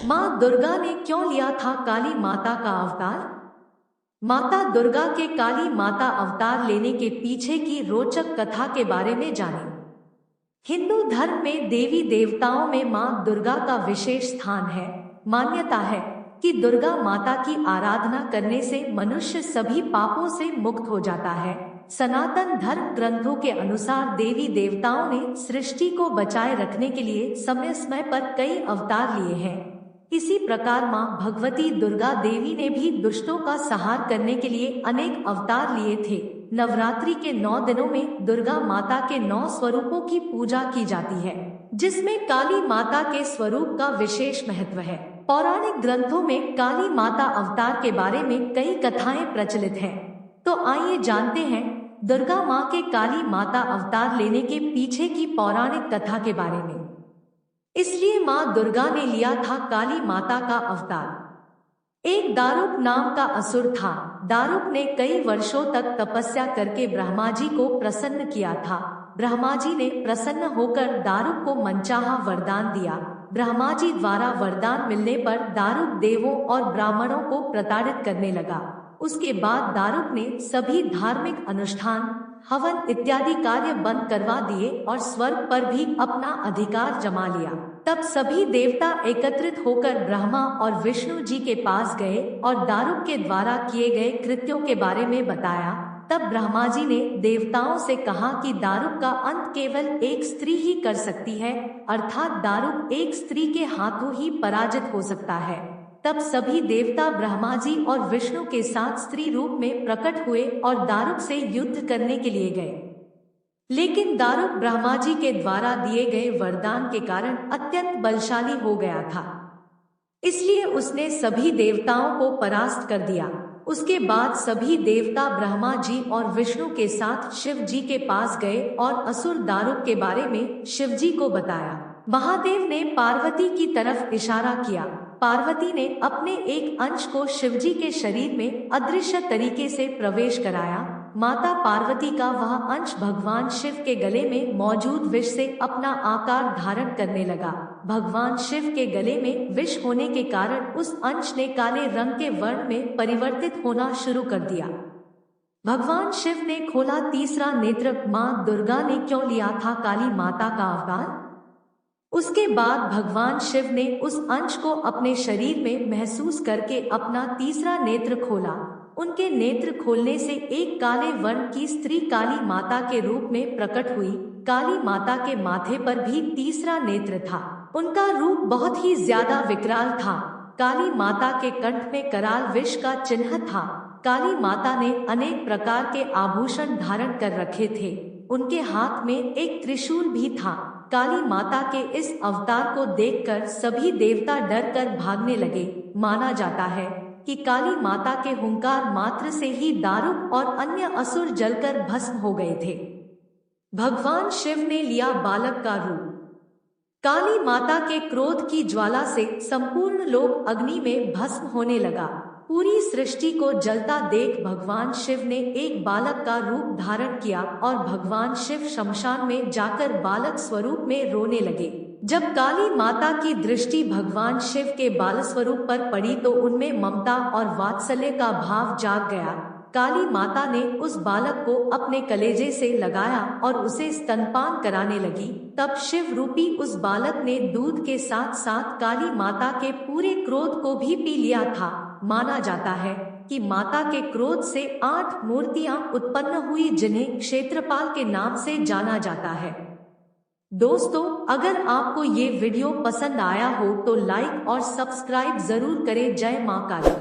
माँ दुर्गा ने क्यों लिया था काली माता का अवतार? माता दुर्गा के काली माता अवतार लेने के पीछे की रोचक कथा के बारे में जानें। हिंदू धर्म में देवी देवताओं में माँ दुर्गा का विशेष स्थान है। मान्यता है कि दुर्गा माता की आराधना करने से मनुष्य सभी पापों से मुक्त हो जाता है। सनातन धर्म ग्रंथों के अनुसार देवी देवताओं ने सृष्टि को बचाए रखने के लिए समय समय पर कई अवतार लिए हैं। इसी प्रकार माँ भगवती दुर्गा देवी ने भी दुष्टों का संहार करने के लिए अनेक अवतार लिए थे। नवरात्रि के 9 दिनों में दुर्गा माता के 9 स्वरूपों की पूजा की जाती है, जिसमें काली माता के स्वरूप का विशेष महत्व है। पौराणिक ग्रंथों में काली माता अवतार के बारे में कई कथाएं प्रचलित हैं। तो आइए जानते हैं दुर्गा माँ के काली माता अवतार लेने के पीछे की पौराणिक कथा के बारे में। इसलिए माँ दुर्गा ने लिया था काली माता का अवतार। एक दारुक नाम का असुर था। दारुक ने कई वर्षों तक तपस्या करके ब्रह्मा जी को प्रसन्न किया था। ब्रह्मा जी ने प्रसन्न होकर दारुक को मनचाहा वरदान दिया। ब्रह्मा जी द्वारा वरदान मिलने पर दारुक देवों और ब्राह्मणों को प्रताड़ित करने लगा। उसके बाद दारुक ने सभी धार्मिक अनुष्ठान, हवन इत्यादि कार्य बंद करवा दिए और स्वर्ग पर भी अपना अधिकार जमा लिया। तब सभी देवता एकत्रित होकर ब्रह्मा और विष्णु जी के पास गए और दारुक के द्वारा किए गए कृत्यों के बारे में बताया। तब ब्रह्मा जी ने देवताओं से कहा कि दारुक का अंत केवल एक स्त्री ही कर सकती है, अर्थात दारुक एक स्त्री के हाथों ही पराजित हो सकता है। तब सभी देवता ब्रह्मा जी और विष्णु के साथ स्त्री रूप में प्रकट हुए और दारुक से युद्ध करने के लिए गए। लेकिन दारुक ब्रह्मा जी के द्वारा दिए गए वरदान के कारण अत्यंत बलशाली हो गया था, इसलिए उसने सभी देवताओं को परास्त कर दिया। उसके बाद सभी देवता ब्रह्मा जी और विष्णु के साथ शिव जी के पास गए और असुर दारुक के बारे में शिव जी को बताया। महादेव ने पार्वती की तरफ इशारा किया। पार्वती ने अपने एक अंश को शिवजी के शरीर में अदृश्य तरीके से प्रवेश कराया। माता पार्वती का वह अंश भगवान शिव के गले में मौजूद विष से अपना आकार धारण करने लगा। भगवान शिव के गले में विष होने के कारण उस अंश ने काले रंग के वर्ण में परिवर्तित होना शुरू कर दिया। भगवान शिव ने खोला तीसरा नेत्र। माँ दुर्गा ने क्यों लिया था काली माता का अवतार? उसके बाद भगवान शिव ने उस अंश को अपने शरीर में महसूस करके अपना तीसरा नेत्र खोला। उनके नेत्र खोलने से एक काले वर्ण की स्त्री काली माता के रूप में प्रकट हुई। काली माता के माथे पर भी तीसरा नेत्र था। उनका रूप बहुत ही ज्यादा विकराल था। काली माता के कंठ में कराल विष का चिन्ह था। काली माता ने अनेक प्रकार के आभूषण धारण कर रखे थे। उनके हाथ में एक त्रिशूल भी था। काली माता के इस अवतार को देखकर सभी देवता डर कर भागने लगे। माना जाता है कि काली माता के हुंकार मात्र से ही दारुक और अन्य असुर जलकर भस्म हो गए थे। भगवान शिव ने लिया बालक का रूप। काली माता के क्रोध की ज्वाला से संपूर्ण लोक अग्नि में भस्म होने लगा। पूरी सृष्टि को जलता देख भगवान शिव ने एक बालक का रूप धारण किया और भगवान शिव शमशान में जाकर बालक स्वरूप में रोने लगे। जब काली माता की दृष्टि भगवान शिव के बाल स्वरूप पर पड़ी तो उनमें ममता और वात्सल्य का भाव जाग गया। काली माता ने उस बालक को अपने कलेजे से लगाया और उसे स्तनपान कराने लगी। तब शिव रूपी उस बालक ने दूध के साथ साथ काली माता के पूरे क्रोध को भी पी लिया था। माना जाता है कि माता के क्रोध से 8 मूर्तियां उत्पन्न हुई, जिन्हें क्षेत्रपाल के नाम से जाना जाता है। दोस्तों, अगर आपको ये वीडियो पसंद आया हो तो लाइक और सब्सक्राइब जरूर करें। जय मां काली।